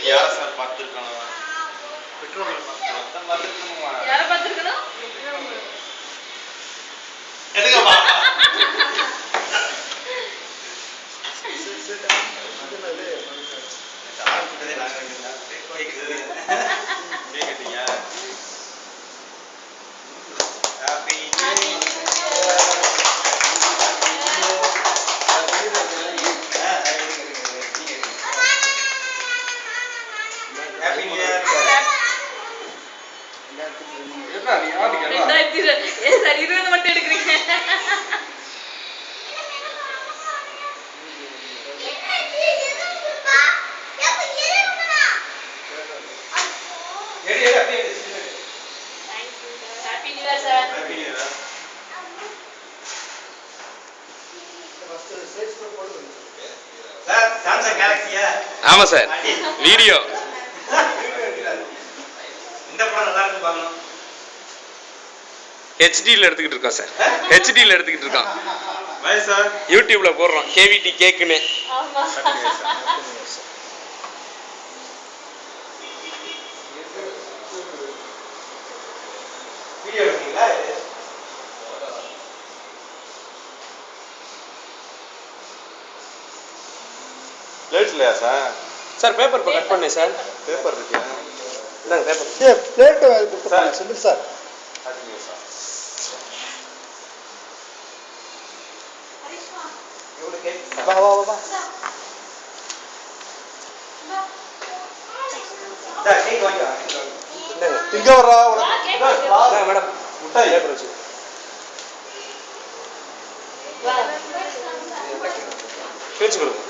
யார சார் பார்த்துருக்கணும்? பெட்ரோல் பார்த்துருக்கணுமா? யார பார்த்துருக்கணும்? எதுக்குப்பா? ஆமா சார், வீடியோ ஹெச்டியில் எடுத்துக்கிட்டு இருக்கோம் சார். ஹெச்டியில் எடுத்துக்கிட்டு இருக்கோம். யூடியூப்ல போடுறோம் கேவிடி கேக்குன்னு. பிளேட் இல்லையா சார்? சார் பேப்பர் இப்போ கட் பண்ணேன் சார். பேப்பர் இருக்கு. இந்தாங்க பேப்பர். பிளேட் கொடுத்துருங்க செந்தில் சார். வா வா வா. கேக் வாங்க. இங்க வரா மேடம். முட்டாய் பேப்பர் வச்சு. பேச்சு கொடுங்க.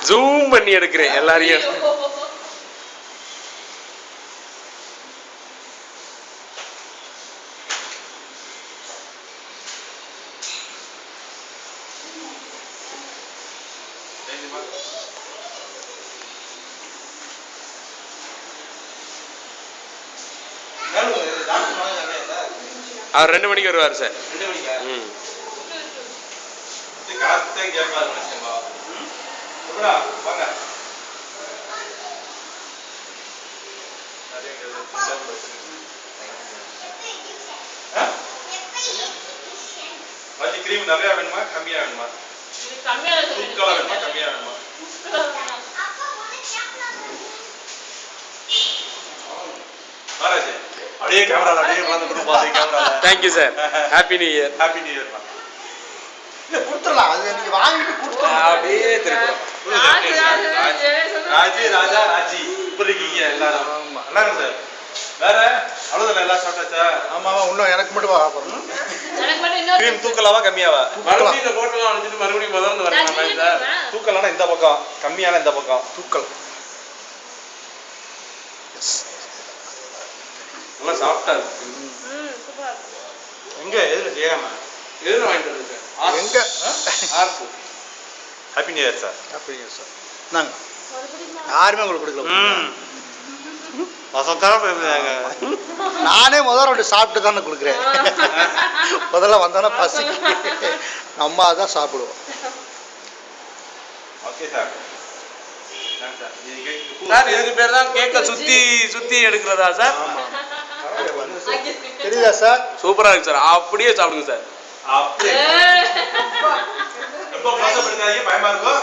ஜூம் பண்ணி எடுக்கிறேன் எல்லாரையும். அவர் 2 மணிக்கு வருவார் சார். 2 மணிக்கா? ம். இது காஸ்தே கேப்பார் மச்சம்பா. எப்படா வாங்க. வாடி கிரீம் நிறைய வேணுமா கம்மியா வேணுமா? இது கம்மியா இருக்கு. தூக்கலா வேணுமா கம்மியா வேணுமா? அப்பா ஒண்ணு கேப்ல. பாராஜே. அப்படியே கேமரால அப்படியே வந்து பாத்து கேமரால. Thank you sir. Happy New Year. Happy New Year. இல்ல குடுத்துறலாம். அது நீங்க வாங்கிட்டு குடுத்துறலாம். அப்படியே திருப்பி. ராஜி ராஜா ராஜி. இப்ப இருக்கீங்க எல்லாரும். ஆமா. நல்லா இருக்கு சார். வேற அவ்வளவுதான் எல்லாம் சாப்பிட்டாச்சா? ஆமாவா இன்னும் எனக்கு மட்டும் வா போறோம். எனக்கு மட்டும் இன்னொரு கிரீம் தூக்கலாவா கம்மியாவா? மறுபடியும் இந்த போட்டலாம் அடிச்சிட்டு மறுபடியும் முதல்ல வரணும் சார். தூக்கலானா இந்த பக்கம், கம்மியானா இந்த பக்கம். தூக்கல். எஸ். நல்லா சாஃப்ட்டா இருக்கு. சூப்பர். எங்க எதுல ஜெயமா? எதுல வாங்கிட்டு வந்தீங்க? எங்க? ஆர்ப்பு. Happy new year sir. Happy new year sir. நாங்க யாருமே உங்களுக்கு கொடுக்கல. வசந்தா பேசுறாங்க. நானே முதல்ல ரெண்டு சாப்பிட்டு தானே கொடுக்குறேன். முதல்ல வந்தானே பசிக்கு நம்ம அதான் சாப்பிடுவோம். Okay sir. சார் இதுக்கு பேர் தான் கேக்க சுத்தி சுத்தி எடுக்கிறதா சார்? தெரியுதா சார்? சூப்பரா இருக்கு சார். அப்படியே சாப்பிடுங்க சார். அப்படியே ரொம்ப பாசப்படுறாங்க. பயமா இருக்கும்.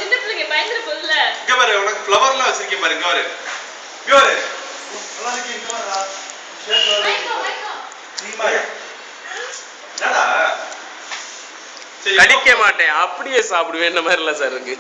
சின்ன பிள்ளைங்க பயந்துற போதுல. இங்க பாரு உனக்கு ஃப்ளவர்லாம் வச்சிருக்கேன் பாரு. இங்க பாரு. இங்க பாரு. நல்லா இருக்கு. இங்க பாருடா. நீமா என்னடா? கடிக்க மாட்டேன். அப்படியே சாப்பிடுவேன். இந்த மாதிரி இல்ல சார் இருக்கு.